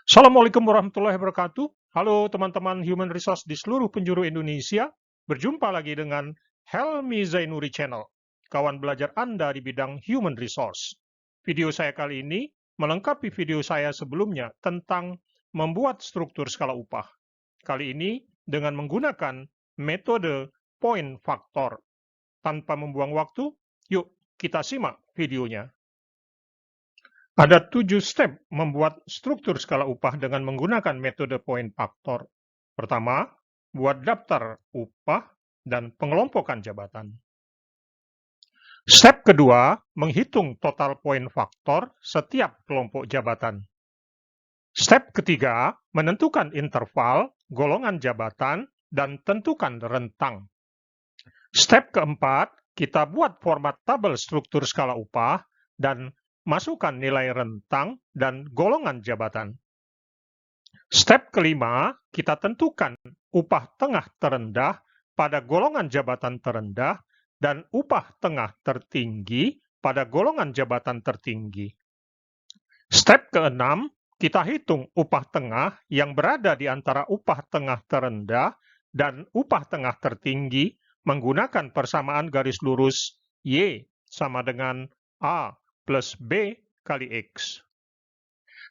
Assalamualaikum warahmatullahi wabarakatuh. Halo teman-teman Human Resource di seluruh penjuru Indonesia. Berjumpa lagi dengan Helmi Zainuri Channel, kawan belajar Anda di bidang Human Resource. Video saya kali ini melengkapi video saya sebelumnya tentang membuat struktur skala upah. Kali ini dengan menggunakan metode point factor. Tanpa membuang waktu, yuk kita simak videonya. Ada 7 step membuat struktur skala upah dengan menggunakan metode point factor. Pertama, buat daftar upah dan pengelompokan jabatan. Step kedua, menghitung total point factor setiap kelompok jabatan. Step ketiga, menentukan interval, golongan jabatan, dan tentukan rentang. Step keempat, kita buat format tabel struktur skala upah dan masukkan nilai rentang dan golongan jabatan. Step kelima, kita tentukan upah tengah terendah pada golongan jabatan terendah dan upah tengah tertinggi pada golongan jabatan tertinggi. Step keenam, kita hitung upah tengah yang berada di antara upah tengah terendah dan upah tengah tertinggi menggunakan persamaan garis lurus Y sama dengan A plus B kali X.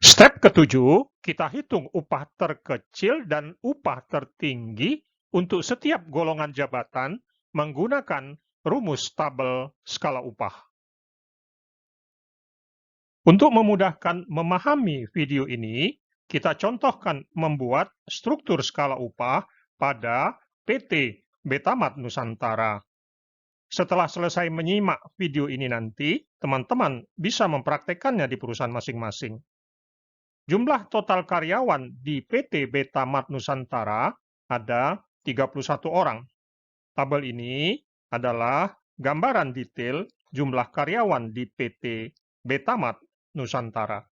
Step ketujuh, kita hitung upah terkecil dan upah tertinggi untuk setiap golongan jabatan menggunakan rumus tabel skala upah. Untuk memudahkan memahami video ini, kita contohkan membuat struktur skala upah pada PT Betamat Nusantara. Setelah selesai menyimak video ini nanti, teman-teman bisa mempraktekannya di perusahaan masing-masing. Jumlah total karyawan di PT Betamat Nusantara ada 31 orang. Tabel ini adalah gambaran detail jumlah karyawan di PT Betamat Nusantara.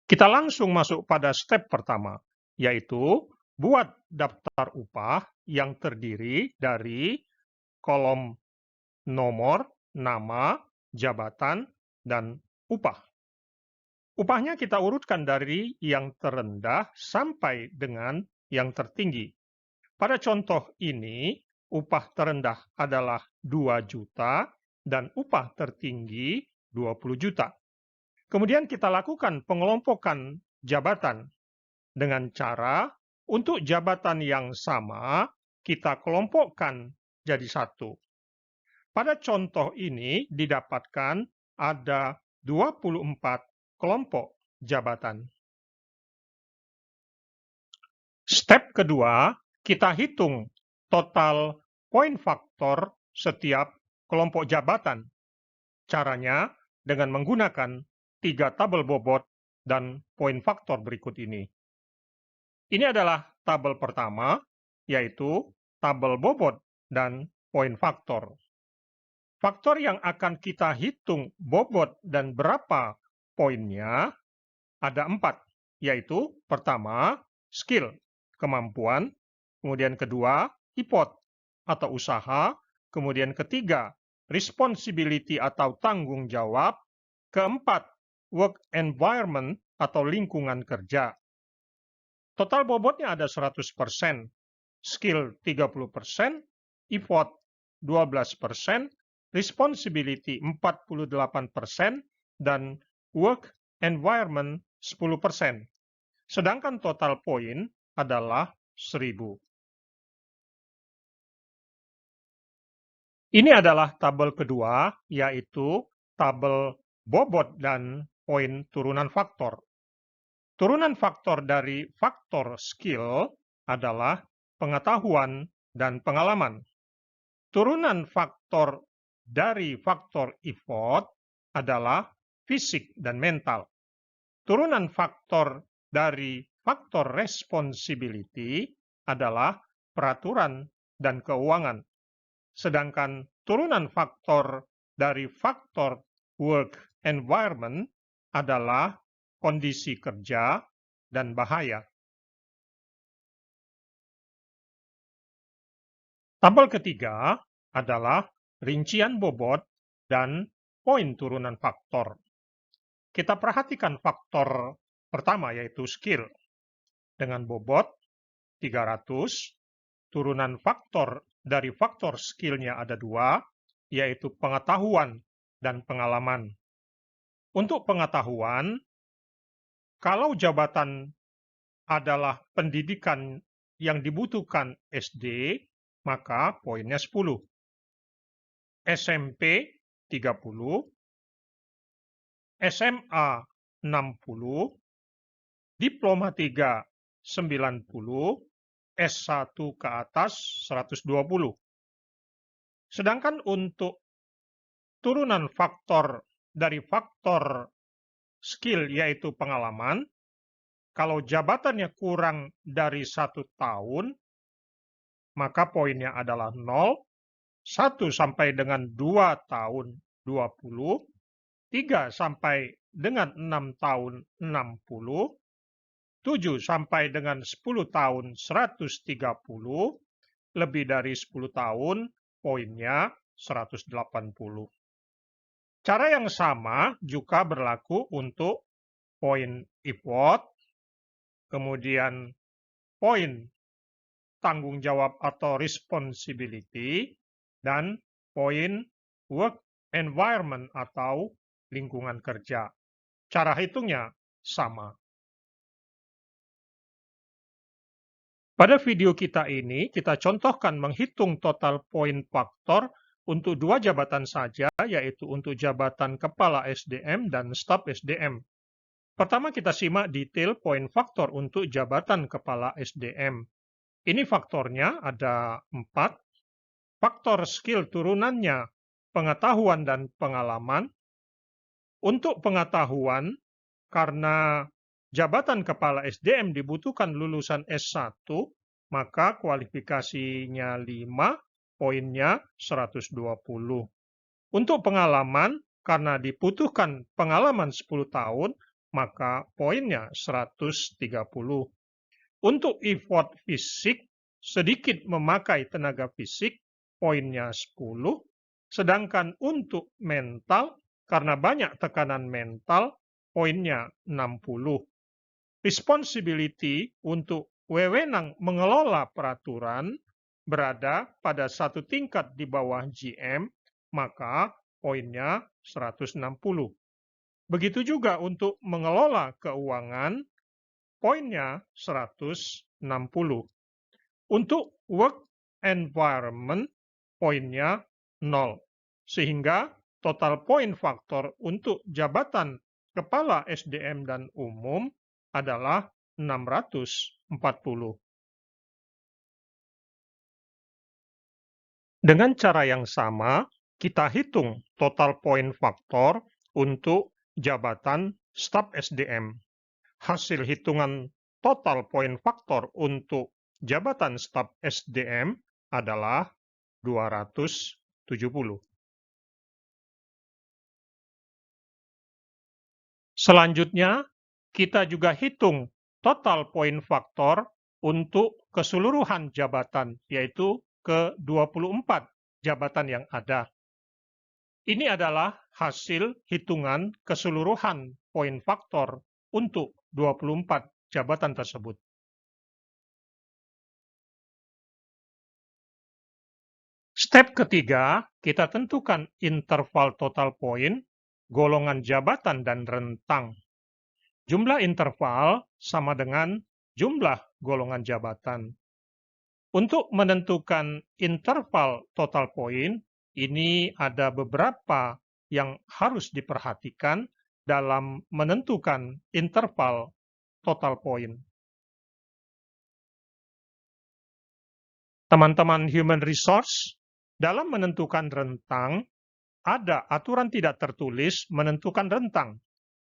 Kita langsung masuk pada step pertama, yaitu buat daftar upah yang terdiri dari kolom nomor, nama, jabatan, dan upah. Upahnya kita urutkan dari yang terendah sampai dengan yang tertinggi. Pada contoh ini, upah terendah adalah 2 juta dan upah tertinggi 20 juta. Kemudian kita lakukan pengelompokan jabatan dengan cara untuk jabatan yang sama kita kelompokkan jadi satu. Pada contoh ini didapatkan ada 24 kelompok jabatan. Step kedua, kita hitung total point factor setiap kelompok jabatan. Caranya dengan menggunakan 3 tabel bobot dan point factor berikut ini. Ini adalah tabel pertama, yaitu tabel bobot dan point factor. Faktor yang akan kita hitung bobot dan berapa poinnya ada 4, yaitu pertama, skill, kemampuan, kemudian kedua, effort atau usaha, kemudian ketiga, responsibility atau tanggung jawab, keempat, work environment atau lingkungan kerja. Total bobotnya ada 100%, skill 30%, effort 12%, responsibility 48%, dan work environment 10%. Sedangkan total poin adalah 1000. Ini adalah tabel kedua, yaitu tabel bobot dan poin turunan faktor. Turunan faktor dari faktor skill adalah pengetahuan dan pengalaman. Turunan faktor dari faktor effort adalah fisik dan mental. Turunan faktor dari faktor responsibility adalah peraturan dan keuangan. Sedangkan turunan faktor dari faktor work environment adalah kondisi kerja dan bahaya. Tabel ketiga adalah rincian bobot dan poin turunan faktor. kita perhatikan faktor pertama yaitu skill. Dengan bobot 300, turunan faktor dari faktor skill-nya ada 2, yaitu pengetahuan dan pengalaman. Untuk pengetahuan, kalau jabatan adalah pendidikan yang dibutuhkan SD, maka poinnya 10. SMP 30, SMA 60, Diploma 3 90, S1 ke atas 120. Sedangkan untuk turunan faktor dari faktor skill yaitu pengalaman, kalau jabatannya kurang dari 1 tahun, maka poinnya adalah 0, 1 sampai dengan 2 tahun 20, 3 sampai dengan 6 tahun 60, 7 sampai dengan 10 tahun 130, lebih dari 10 tahun poinnya 180. Cara yang sama juga berlaku untuk poin effort, kemudian poin tanggung jawab atau responsibility, dan poin work environment atau lingkungan kerja. Cara hitungnya sama. Pada video kita ini, kita contohkan menghitung total poin faktor untuk 2 jabatan saja, yaitu untuk jabatan Kepala SDM dan Staf SDM. Pertama kita simak detail poin faktor untuk jabatan Kepala SDM. Ini faktornya ada 4. Faktor skill turunannya pengetahuan dan pengalaman. Untuk pengetahuan, karena jabatan Kepala SDM dibutuhkan lulusan S1, maka kualifikasinya 5, poinnya 120. Untuk pengalaman, karena dibutuhkan pengalaman 10 tahun, maka poinnya 130. Untuk effort fisik, sedikit memakai tenaga fisik, poinnya 10. Sedangkan untuk mental, karena banyak tekanan mental, poinnya 60. Responsibility untuk wewenang mengelola peraturan berada pada 1 tingkat di bawah GM, maka poinnya 160. Begitu juga untuk mengelola keuangan, poinnya 160. Untuk work environment, poinnya 0. Sehingga total poin faktor untuk jabatan Kepala SDM dan Umum adalah 640. Dengan cara yang sama, kita hitung total poin faktor untuk jabatan staf SDM. Hasil hitungan total poin faktor untuk jabatan staf SDM adalah 270. Selanjutnya, kita juga hitung total poin faktor untuk keseluruhan jabatan, yaitu ke-24 jabatan yang ada. Ini adalah hasil hitungan keseluruhan poin faktor untuk 24 jabatan tersebut. Step ketiga, kita tentukan interval total poin, golongan jabatan, dan rentang. Jumlah interval sama dengan jumlah golongan jabatan. Untuk menentukan interval total poin, ini ada beberapa yang harus diperhatikan dalam menentukan interval total poin. Teman-teman Human Resource, dalam menentukan rentang, ada aturan tidak tertulis menentukan rentang,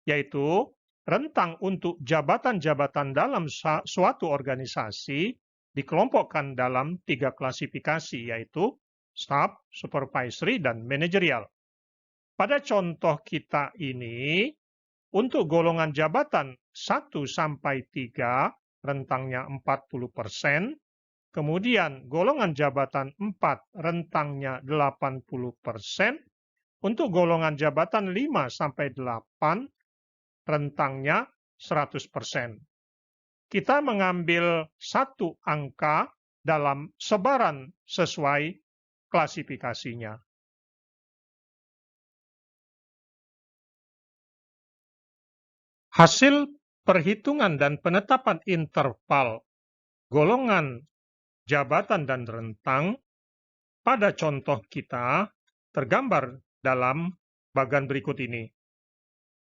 yaitu rentang untuk jabatan-jabatan dalam suatu organisasi dikelompokkan dalam 3 klasifikasi, yaitu staff, supervisory, dan manajerial. Pada contoh kita ini, untuk golongan jabatan 1 sampai 3, rentangnya 40%, kemudian golongan jabatan 4, rentangnya 80%, untuk golongan jabatan 5 sampai 8, rentangnya 100%. Kita mengambil satu angka dalam sebaran sesuai klasifikasinya. Hasil perhitungan dan penetapan interval golongan jabatan dan rentang pada contoh kita tergambar dalam bagan berikut ini.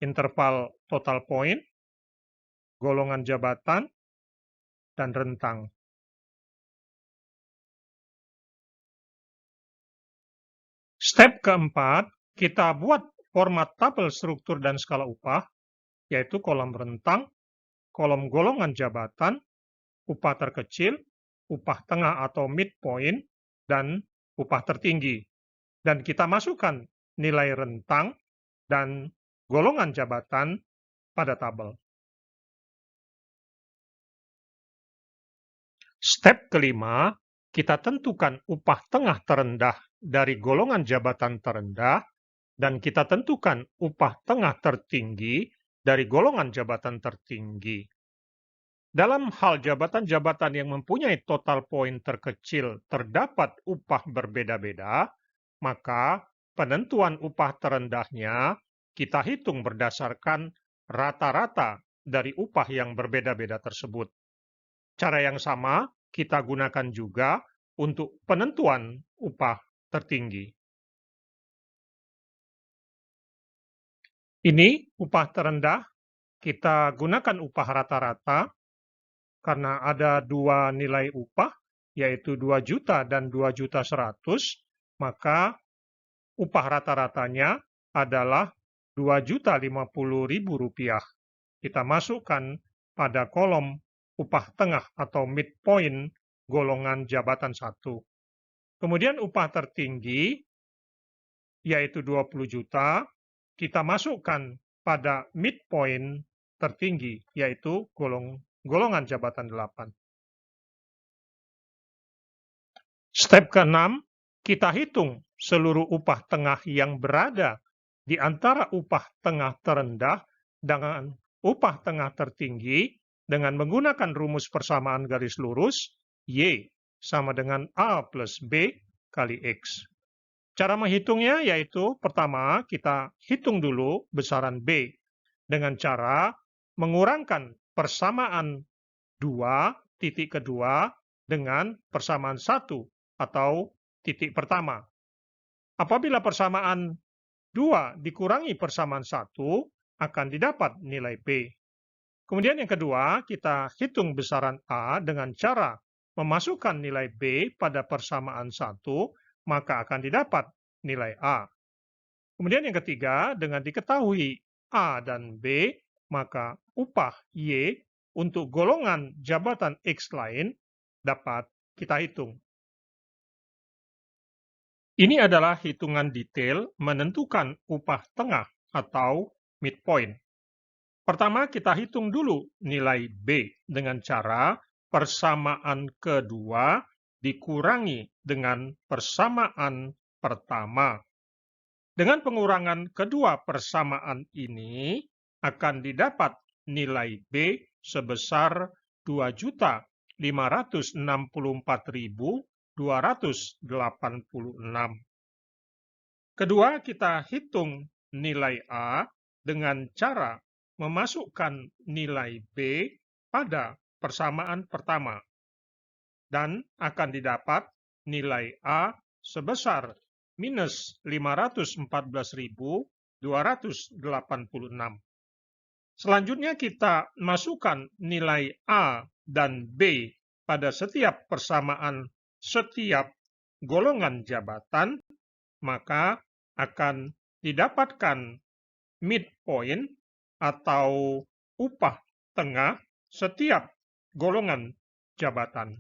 Interval total point, golongan jabatan, dan rentang. Step keempat, kita buat format tabel struktur dan skala upah, yaitu kolom rentang, kolom golongan jabatan, upah terkecil, upah tengah atau midpoint, dan upah tertinggi. Dan kita masukkan nilai rentang dan golongan jabatan pada tabel. Step kelima, kita tentukan upah tengah terendah dari golongan jabatan terendah, dan kita tentukan upah tengah tertinggi dari golongan jabatan tertinggi. Dalam hal jabatan-jabatan yang mempunyai total poin terkecil terdapat upah berbeda-beda, maka penentuan upah terendahnya kita hitung berdasarkan rata-rata dari upah yang berbeda-beda tersebut. Cara yang sama kita gunakan juga untuk penentuan upah tertinggi. Ini upah terendah, kita gunakan upah rata-rata karena ada dua nilai upah, yaitu 2 juta dan 2.100.000, maka upah rata-ratanya adalah Rp2.050.000. Kita masukkan pada kolom upah tengah atau midpoint golongan jabatan 1. Kemudian upah tertinggi, yaitu 20 juta, kita masukkan pada midpoint tertinggi, yaitu golongan jabatan 8. Step ke-6, kita hitung seluruh upah tengah yang berada di antara upah tengah terendah dengan upah tengah tertinggi dengan menggunakan rumus persamaan garis lurus, Y sama dengan A plus B kali X. Cara menghitungnya yaitu pertama kita hitung dulu besaran B dengan cara mengurangkan persamaan 2 titik kedua dengan persamaan 1 atau titik pertama. Apabila persamaan 2 dikurangi persamaan 1 akan didapat nilai B. Kemudian yang kedua, kita hitung besaran A dengan cara memasukkan nilai B pada persamaan 1, maka akan didapat nilai A. Kemudian yang ketiga, dengan diketahui A dan B, maka upah Y untuk golongan jabatan X lain dapat kita hitung. Ini adalah hitungan detail menentukan upah tengah atau midpoint. Pertama, kita hitung dulu nilai B dengan cara persamaan kedua dikurangi dengan persamaan pertama. Dengan pengurangan kedua persamaan ini akan didapat nilai B sebesar 2.564.286. Kedua, kita hitung nilai A dengan cara memasukkan nilai B pada persamaan pertama, dan akan didapat nilai A sebesar minus 514.286. Selanjutnya kita masukkan nilai A dan B pada setiap persamaan setiap golongan jabatan, maka akan didapatkan midpoint atau upah tengah setiap golongan jabatan.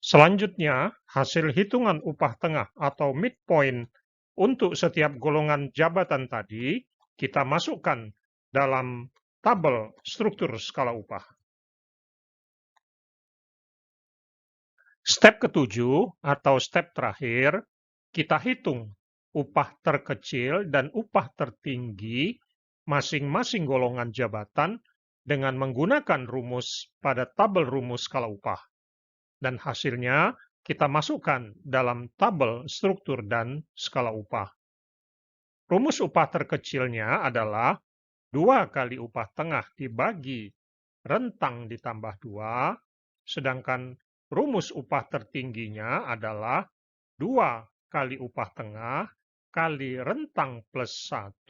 Selanjutnya, hasil hitungan upah tengah atau midpoint untuk setiap golongan jabatan tadi kita masukkan dalam tabel struktur skala upah. Step ketujuh atau step terakhir, kita hitung upah terkecil dan upah tertinggi masing-masing golongan jabatan dengan menggunakan rumus pada tabel rumus skala upah. Dan hasilnya kita masukkan dalam tabel struktur dan skala upah. Rumus upah terkecilnya adalah 2 kali upah tengah dibagi rentang ditambah 2, sedangkan rumus upah tertingginya adalah 2 kali upah tengah kali rentang plus 1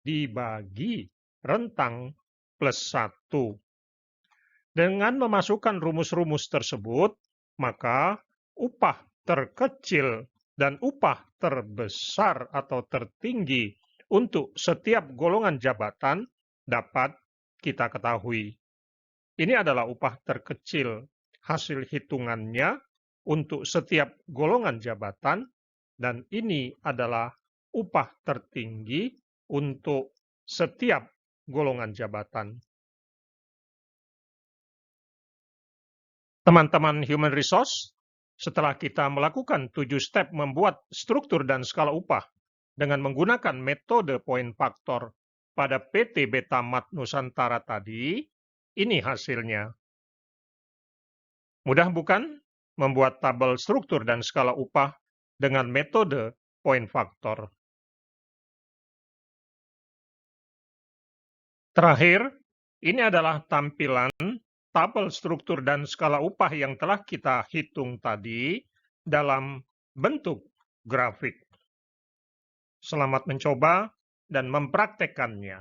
dibagi rentang plus 1. Dengan memasukkan rumus-rumus tersebut, maka upah terkecil dan upah terbesar atau tertinggi untuk setiap golongan jabatan dapat kita ketahui. Ini adalah upah terkecil, hasil hitungannya untuk setiap golongan jabatan, dan ini adalah upah tertinggi untuk setiap golongan jabatan. Teman-teman Human Resource, setelah kita melakukan 7 step membuat struktur dan skala upah dengan menggunakan metode poin faktor pada PT Beta Mat Nusantara tadi, ini hasilnya. Mudah bukan membuat tabel struktur dan skala upah dengan metode poin faktor? Terakhir, ini adalah tampilan tabel struktur dan skala upah yang telah kita hitung tadi dalam bentuk grafik. Selamat mencoba dan mempraktekkannya.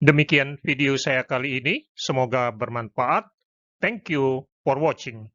Demikian video saya kali ini, semoga bermanfaat. Thank you for watching.